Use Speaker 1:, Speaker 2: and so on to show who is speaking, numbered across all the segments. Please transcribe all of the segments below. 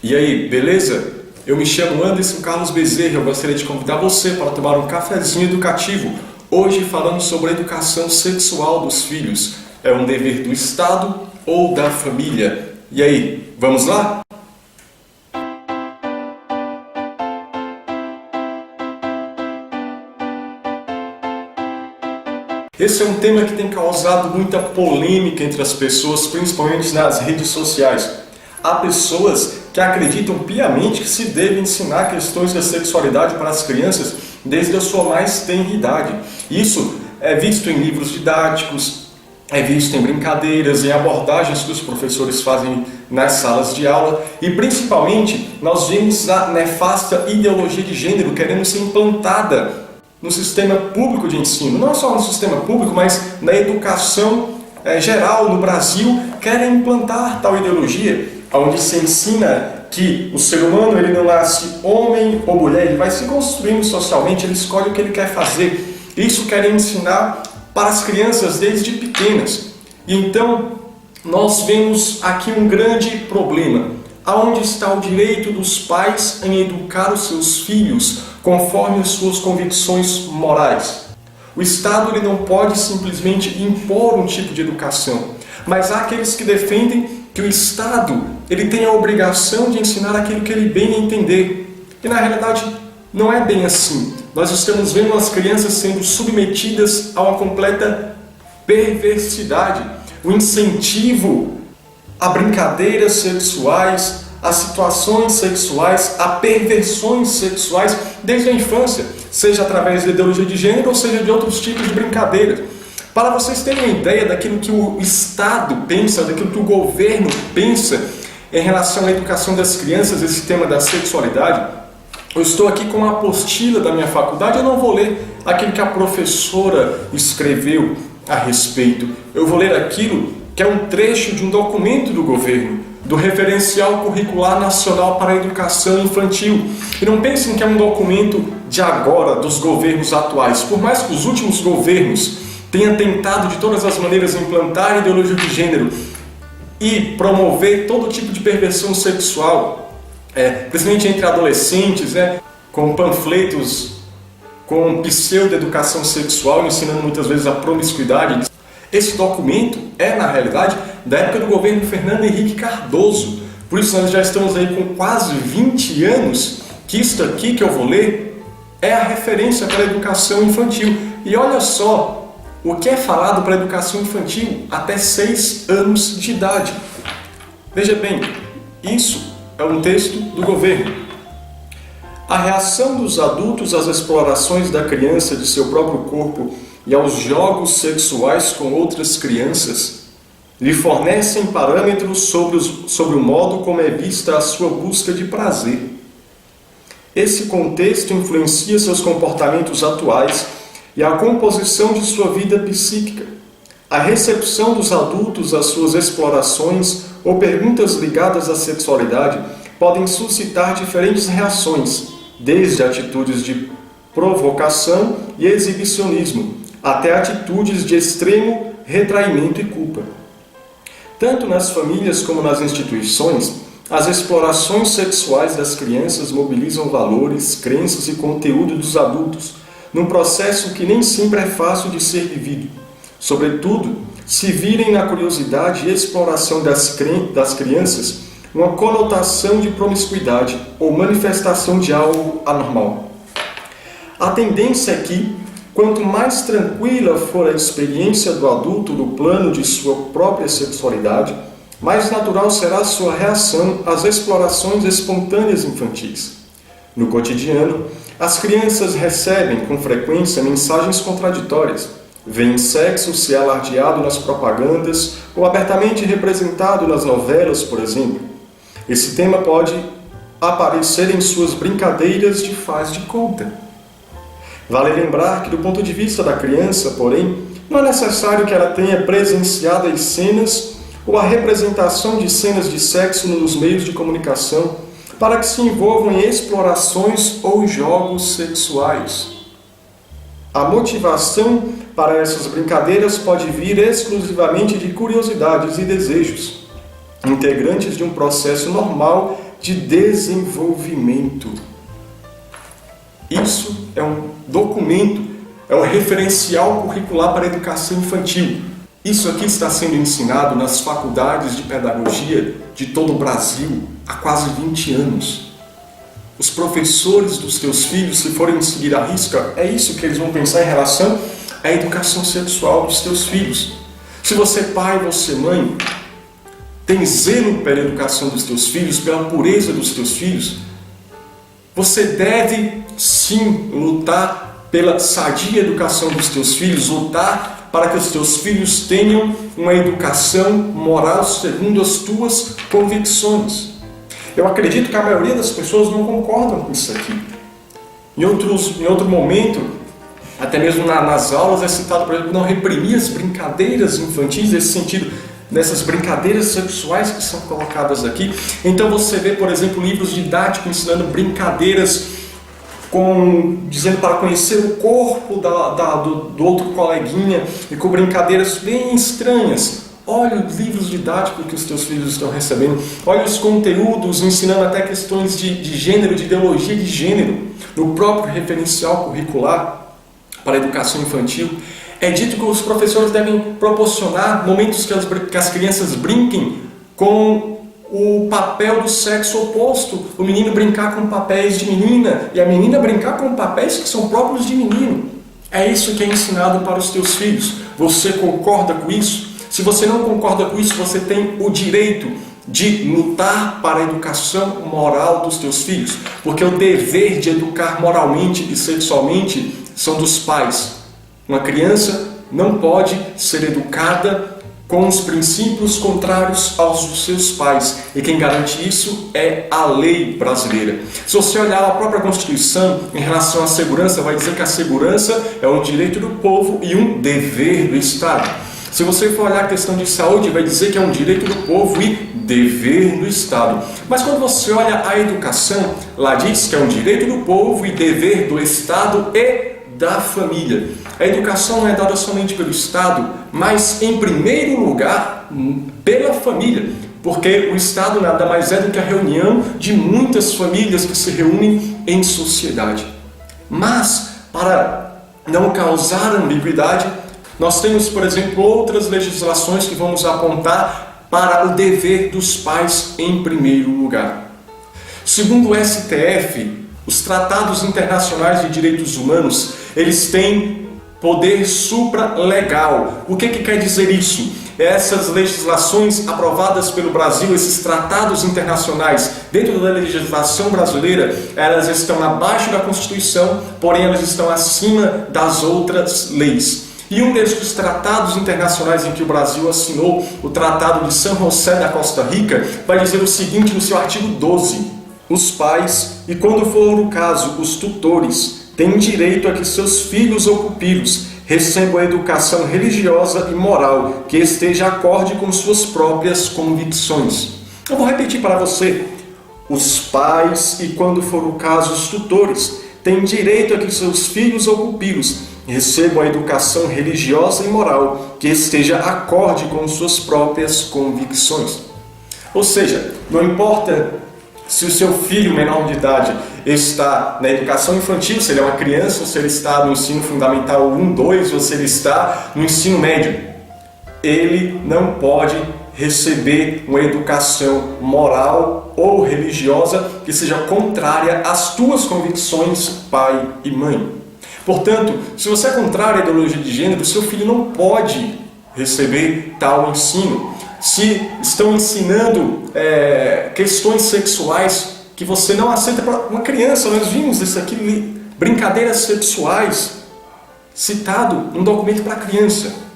Speaker 1: E aí, beleza? Eu me chamo Anderson Carlos Bezerra e eu gostaria de convidar você para tomar um cafezinho educativo. Hoje falando sobre a educação sexual dos filhos. É um dever do Estado ou da família? E aí, vamos lá? Esse é um tema que tem causado muita polêmica entre as pessoas, principalmente nas redes sociais. Há pessoas que acreditam piamente que se deve ensinar questões da sexualidade para as crianças desde a sua mais tenra idade. Isso é visto em livros didáticos, é visto em brincadeiras, em abordagens que os professores fazem nas salas de aula e principalmente nós vemos a nefasta ideologia de gênero querendo ser implantada no sistema público de ensino, não só no sistema público, mas na educação geral no Brasil, querem implantar tal ideologia, onde se ensina que o ser humano ele não nasce homem ou mulher, ele vai se construindo socialmente, ele escolhe o que ele quer fazer. Isso querem ensinar para as crianças desde pequenas. E então, nós vemos aqui um grande problema. Aonde está o direito dos pais em educar os seus filhos conforme as suas convicções morais? O Estado ele não pode simplesmente impor um tipo de educação, mas há aqueles que defendem que o Estado ele tem a obrigação de ensinar aquilo que ele bem entender. E na realidade não é bem assim. Nós estamos vendo as crianças sendo submetidas a uma completa perversidade, o incentivo a brincadeiras sexuais, a situações sexuais, a perversões sexuais desde a infância, seja através da ideologia de gênero ou seja de outros tipos de brincadeiras. Para vocês terem uma ideia daquilo que o Estado pensa, daquilo que o governo pensa em relação à educação das crianças, esse tema da sexualidade, eu estou aqui com uma apostila da minha faculdade, eu não vou ler aquilo que a professora escreveu a respeito, eu vou ler aquilo que é um trecho de um documento do governo, do Referencial Curricular Nacional para a Educação Infantil. E não pensem que é um documento de agora, dos governos atuais. Por mais que os últimos governos tenham tentado de todas as maneiras implantar a ideologia de gênero e promover todo tipo de perversão sexual, principalmente entre adolescentes, com panfletos, com pseudo-educação sexual, ensinando muitas vezes a promiscuidade. Esse documento é, na realidade, da época do governo Fernando Henrique Cardoso. Por isso nós já estamos aí com quase 20 anos que isto aqui que eu vou ler é a referência para a educação infantil. E olha só o que é falado para a educação infantil até 6 anos de idade. Veja bem, isso é um texto do governo. A reação dos adultos às explorações da criança de seu próprio corpo e aos jogos sexuais com outras crianças lhe fornecem parâmetros sobre o modo como é vista a sua busca de prazer. Esse contexto influencia seus comportamentos atuais e a composição de sua vida psíquica. A recepção dos adultos às suas explorações ou perguntas ligadas à sexualidade podem suscitar diferentes reações, desde atitudes de provocação e exibicionismo, até atitudes de extremo retraimento e culpa. Tanto nas famílias como nas instituições, as explorações sexuais das crianças mobilizam valores, crenças e conteúdo dos adultos, num processo que nem sempre é fácil de ser vivido. Sobretudo, se virem na curiosidade e exploração das crianças uma conotação de promiscuidade ou manifestação de algo anormal. A tendência é que, quanto mais tranquila for a experiência do adulto no plano de sua própria sexualidade, mais natural será a sua reação às explorações espontâneas infantis. No cotidiano, as crianças recebem com frequência mensagens contraditórias. Veem sexo ser alardeado nas propagandas ou abertamente representado nas novelas, por exemplo. Esse tema pode aparecer em suas brincadeiras de faz de conta. Vale lembrar que, do ponto de vista da criança, porém, não é necessário que ela tenha presenciado as cenas ou a representação de cenas de sexo nos meios de comunicação para que se envolvam em explorações ou jogos sexuais. A motivação para essas brincadeiras pode vir exclusivamente de curiosidades e desejos, integrantes de um processo normal de Desenvolvimento. Isso é um documento, é um referencial curricular para a educação infantil. Isso aqui está sendo ensinado nas faculdades de pedagogia de todo o Brasil há quase 20 anos. Os professores dos teus filhos, se forem seguir a risca, é isso que eles vão pensar em relação à educação sexual dos teus filhos. Se você pai, você mãe, tem zelo pela educação dos teus filhos, pela pureza dos teus filhos, você deve sim lutar pela sadia educação dos teus filhos, lutar para que os teus filhos tenham uma educação moral segundo as tuas convicções. Eu acredito que a maioria das pessoas não concordam com isso aqui. Em outro momento, até mesmo nas aulas é citado, por exemplo, não reprimir as brincadeiras infantis, nesse sentido, dessas brincadeiras sexuais que são colocadas aqui. Então você vê, por exemplo, livros didáticos ensinando brincadeiras dizendo para conhecer o corpo do outro coleguinha e com brincadeiras bem estranhas. Olha os livros didáticos que os teus filhos estão recebendo. Olha os conteúdos ensinando até questões de gênero, de ideologia de gênero. No próprio referencial curricular para a educação infantil, é dito que os professores devem proporcionar momentos que as crianças brinquem com o papel do sexo oposto. O menino brincar com papéis de menina e a menina brincar com papéis que são próprios de menino. É isso que é ensinado para os teus filhos. Você concorda com isso? Se você não concorda com isso, você tem o direito de lutar para a educação moral dos teus filhos, porque o dever de educar moralmente e sexualmente são dos pais. Uma criança não pode ser educada com os princípios contrários aos dos seus pais, e quem garante isso é a lei brasileira. Se você olhar a própria Constituição em relação à segurança, vai dizer que a segurança é um direito do povo e um dever do Estado. Se você for olhar a questão de saúde, vai dizer que é um direito do povo e dever do Estado. Mas quando você olha a educação, lá diz que é um direito do povo e dever do Estado e da família. A educação não é dada somente pelo Estado, mas em primeiro lugar pela família, porque o Estado nada mais é do que a reunião de muitas famílias que se reúnem em sociedade. Mas, para não causar ambiguidade, nós temos, por exemplo, outras legislações que vamos apontar para o dever dos pais em primeiro lugar. Segundo o STF, os tratados internacionais de direitos humanos, eles têm poder supralegal. O que quer dizer isso? Essas legislações aprovadas pelo Brasil, esses tratados internacionais, dentro da legislação brasileira, elas estão abaixo da Constituição, porém elas estão acima das outras leis. E um desses tratados internacionais em que o Brasil assinou, o Tratado de San José da Costa Rica, vai dizer o seguinte no seu artigo 12: os pais, e quando for o caso, os tutores, têm direito a que seus filhos ou pupilos recebam a educação religiosa e moral que esteja acorde com suas próprias convicções. Eu vou repetir para você: os pais, e quando for o caso, os tutores, têm direito a que seus filhos ou pupilos recebam a educação religiosa e moral que esteja acorde com suas próprias convicções. Ou seja, não importa se o seu filho menor de idade está na educação infantil, se ele é uma criança, ou se ele está no ensino fundamental 1, 2, ou se ele está no ensino médio, ele não pode receber uma educação moral ou religiosa que seja contrária às tuas convicções, pai e mãe. Portanto, se você é contrário à ideologia de gênero, seu filho não pode receber tal ensino. Se estão ensinando questões sexuais que você não aceita para uma criança, nós vimos isso aqui, brincadeiras sexuais, citado num documento para criança.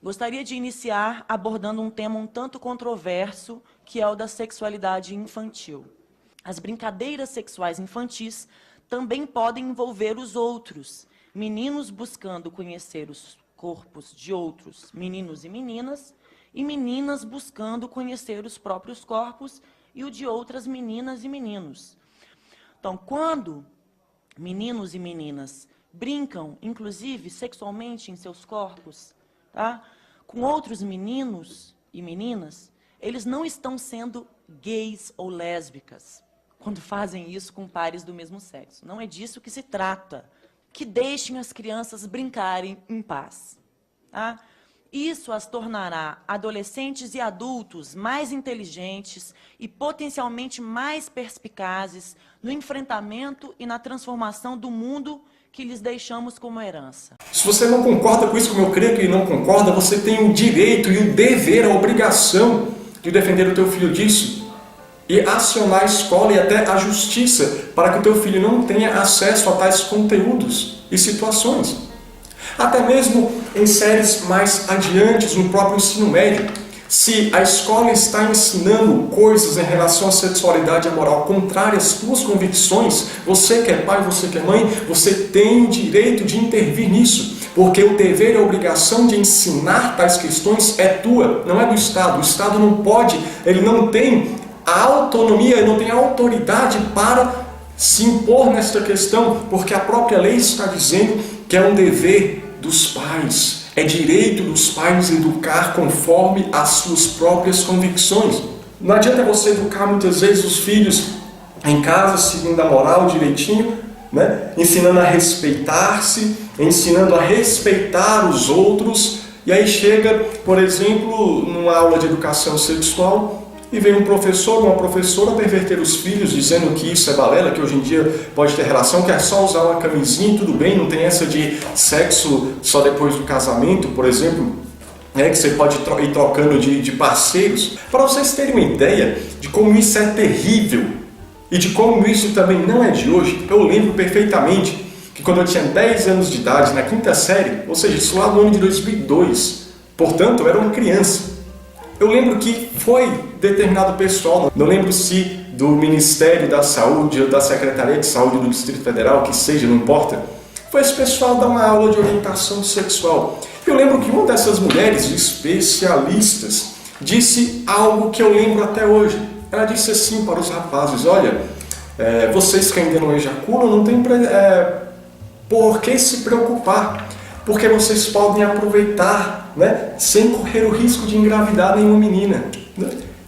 Speaker 2: Gostaria de iniciar abordando um tema um tanto controverso, que é o da sexualidade infantil. As brincadeiras sexuais infantis também podem envolver os outros, meninos buscando conhecer os corpos de outros meninos e meninas buscando conhecer os próprios corpos e o de outras meninas e meninos. Então, quando meninos e meninas brincam, inclusive sexualmente, em seus corpos, tá? com outros meninos e meninas, eles não estão sendo gays ou lésbicas quando fazem isso com pares do mesmo sexo. Não é disso que se trata. Que deixem as crianças brincarem em paz. Tá? Isso as tornará adolescentes e adultos mais inteligentes e potencialmente mais perspicazes no enfrentamento e na transformação do mundo que lhes deixamos como herança.
Speaker 1: Se você não concorda com isso, como eu creio que não concorda, você tem o direito e o dever, a obrigação de defender o teu filho disso e acionar a escola e até a justiça para que o teu filho não tenha acesso a tais conteúdos e situações. Até mesmo em séries mais adiantes, no próprio ensino médio, se a escola está ensinando coisas em relação à sexualidade e à moral contrárias às tuas convicções, você que é pai, você que é mãe, você tem o direito de intervir nisso, porque o dever e a obrigação de ensinar tais questões é tua, não é do Estado. O Estado não pode, ele não tem a autonomia, ele não tem a autoridade para se impor nesta questão, porque a própria lei está dizendo que é um dever dos pais, é direito dos pais educar conforme as suas próprias convicções. Não adianta você educar muitas vezes os filhos em casa, seguindo a moral direitinho, né? Ensinando a respeitar-se, ensinando a respeitar os outros, e aí chega, por exemplo, numa aula de educação sexual, e vem um professor, uma professora perverter os filhos, dizendo que isso é balela, que hoje em dia pode ter relação, que é só usar uma camisinha e tudo bem, não tem essa de sexo só depois do casamento, por exemplo, que você pode ir trocando de parceiros. Para vocês terem uma ideia de como isso é terrível e de como isso também não é de hoje, eu lembro perfeitamente que quando eu tinha 10 anos de idade, na 5ª série, ou seja, isso lá no ano de 2002, portanto, eu era uma criança. Eu lembro que foi determinado pessoal, não lembro se do Ministério da Saúde ou da Secretaria de Saúde do Distrito Federal, que seja, não importa, foi esse pessoal dar uma aula de orientação sexual. Eu lembro que uma dessas mulheres especialistas disse algo que eu lembro até hoje. Ela disse assim para os rapazes: olha, vocês que ainda não ejaculam, não tem por que se preocupar, porque vocês podem aproveitar, né, sem correr o risco de engravidar nenhuma menina.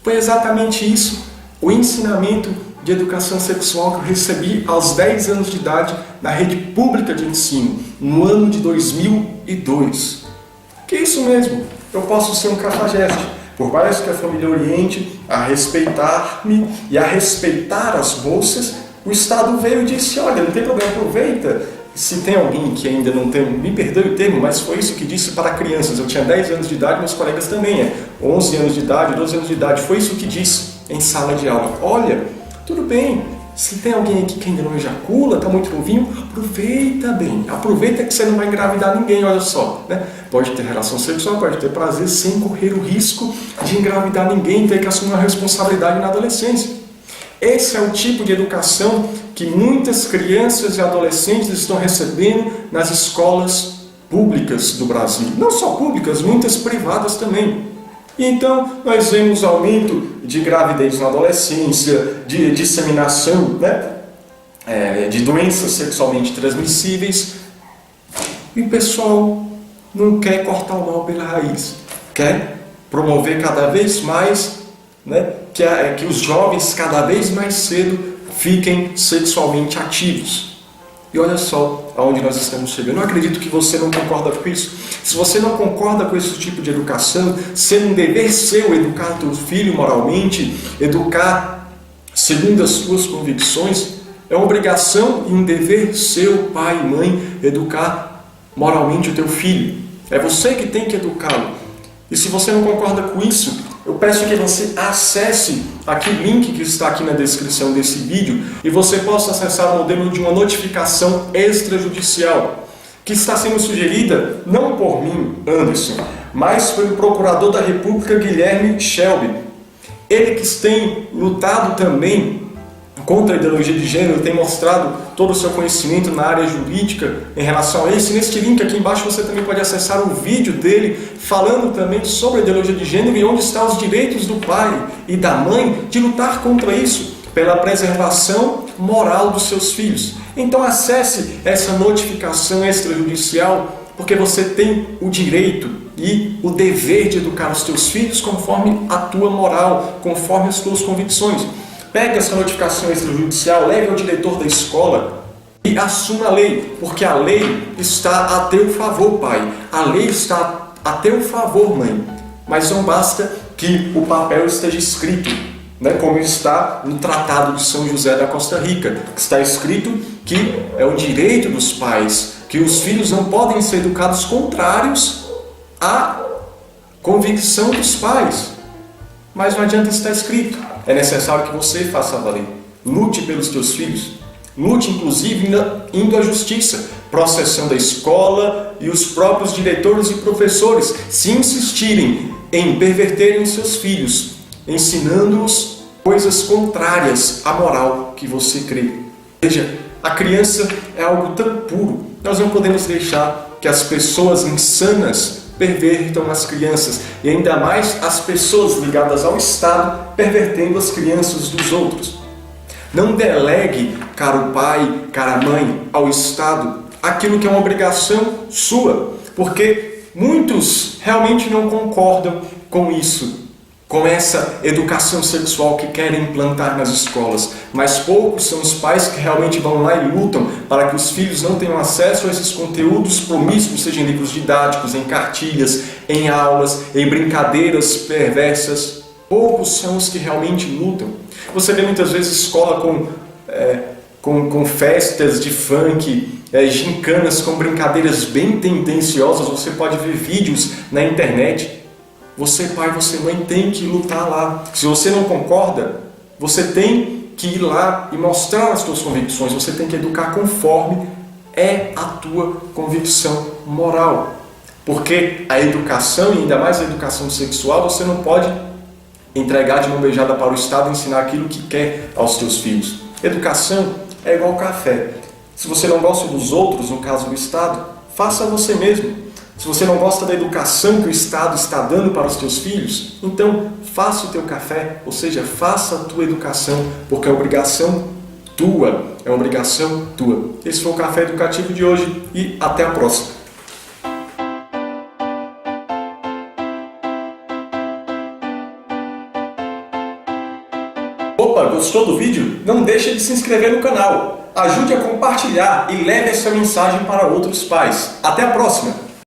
Speaker 1: Foi exatamente isso, o ensinamento de educação sexual que eu recebi aos 10 anos de idade na rede pública de ensino, no ano de 2002. Que é isso mesmo, eu posso ser um cafajeste, por mais que a família oriente a respeitar-me e a respeitar as moças, o Estado veio e disse: olha, não tem problema, aproveita. Se tem alguém que ainda não tem, me perdoe o termo, mas foi isso que disse para crianças. Eu tinha 10 anos de idade, meus colegas também, 11 anos de idade, 12 anos de idade. Foi isso que disse em sala de aula: olha, tudo bem, se tem alguém aqui que ainda não ejacula, está muito novinho, aproveita bem, aproveita que você não vai engravidar ninguém, olha só, né? Pode ter relação sexual, pode ter prazer, sem correr o risco de engravidar ninguém, ter que assumir uma responsabilidade na adolescência. Esse é o tipo de educação que muitas crianças e adolescentes estão recebendo nas escolas públicas do Brasil. Não só públicas, muitas privadas também. E então nós vemos aumento de gravidez na adolescência, de disseminação, né, de doenças sexualmente transmissíveis. E o pessoal não quer cortar o mal pela raiz. Quer promover cada vez mais, né, que os jovens cada vez mais cedo fiquem sexualmente ativos. E olha só aonde nós estamos chegando. Eu não acredito que você não concorda com isso. Se você não concorda com esse tipo de educação, sendo um dever seu educar teu filho moralmente, educar segundo as suas convicções, é uma obrigação e um dever seu, pai e mãe, educar moralmente o teu filho. É você que tem que educá-lo. E se você não concorda com isso, eu peço que você acesse aqui o link que está aqui na descrição desse vídeo e você possa acessar o modelo de uma notificação extrajudicial que está sendo sugerida não por mim, Anderson, mas pelo Procurador da República, Guilherme Shelby. Ele que tem lutado também contra a ideologia de gênero, tem mostrado todo o seu conhecimento na área jurídica em relação a isso. Neste link aqui embaixo você também pode acessar o vídeo dele falando também sobre a ideologia de gênero e onde estão os direitos do pai e da mãe de lutar contra isso, pela preservação moral dos seus filhos. Então acesse essa notificação extrajudicial, porque você tem o direito e o dever de educar os teus filhos conforme a tua moral, conforme as tuas convicções. Pega essa notificação extrajudicial, leve ao diretor da escola e assuma a lei, porque a lei está a teu favor, pai. A lei está a teu favor, mãe. Mas não basta que o papel esteja escrito, né, como está no Tratado de São José da Costa Rica, que está escrito que é o direito dos pais, que os filhos não podem ser educados contrários à convicção dos pais. Mas não adianta estar escrito. É necessário que você faça valer. Lute pelos teus filhos. Lute, inclusive, indo à justiça, processando a escola e os próprios diretores e professores, se insistirem em perverterem seus filhos, ensinando-os coisas contrárias à moral que você crê. Veja, a criança é algo tão puro. Nós não podemos deixar que as pessoas insanas pervertam as crianças, e ainda mais as pessoas ligadas ao Estado pervertendo as crianças dos outros. Não delegue, caro pai, cara mãe, ao Estado aquilo que é uma obrigação sua, porque muitos realmente não concordam com isso, com essa educação sexual que querem implantar nas escolas, mas poucos são os pais que realmente vão lá e lutam para que os filhos não tenham acesso a esses conteúdos promíscuos, seja em livros didáticos, em cartilhas, em aulas, em brincadeiras perversas. Poucos são os que realmente lutam. Você vê muitas vezes escola com festas de funk, gincanas com brincadeiras bem tendenciosas. Você pode ver vídeos na internet. Você, pai, você, mãe, tem que lutar lá. Se você não concorda, você tem que ir lá e mostrar as suas convicções. Você tem que educar conforme é a tua convicção moral. Porque a educação, e ainda mais a educação sexual, você não pode entregar de mão beijada para o Estado e ensinar aquilo que quer aos teus filhos. Educação é igual café. Se você não gosta dos outros, no caso do Estado, faça você mesmo. Se você não gosta da educação que o Estado está dando para os teus filhos, então faça o teu café, ou seja, faça a tua educação, porque é obrigação tua, é obrigação tua. Esse foi o Café Educativo de hoje e até a próxima. Opa, gostou do vídeo? Não deixe de se inscrever no canal. Ajude a compartilhar e leve essa mensagem para outros pais. Até a próxima!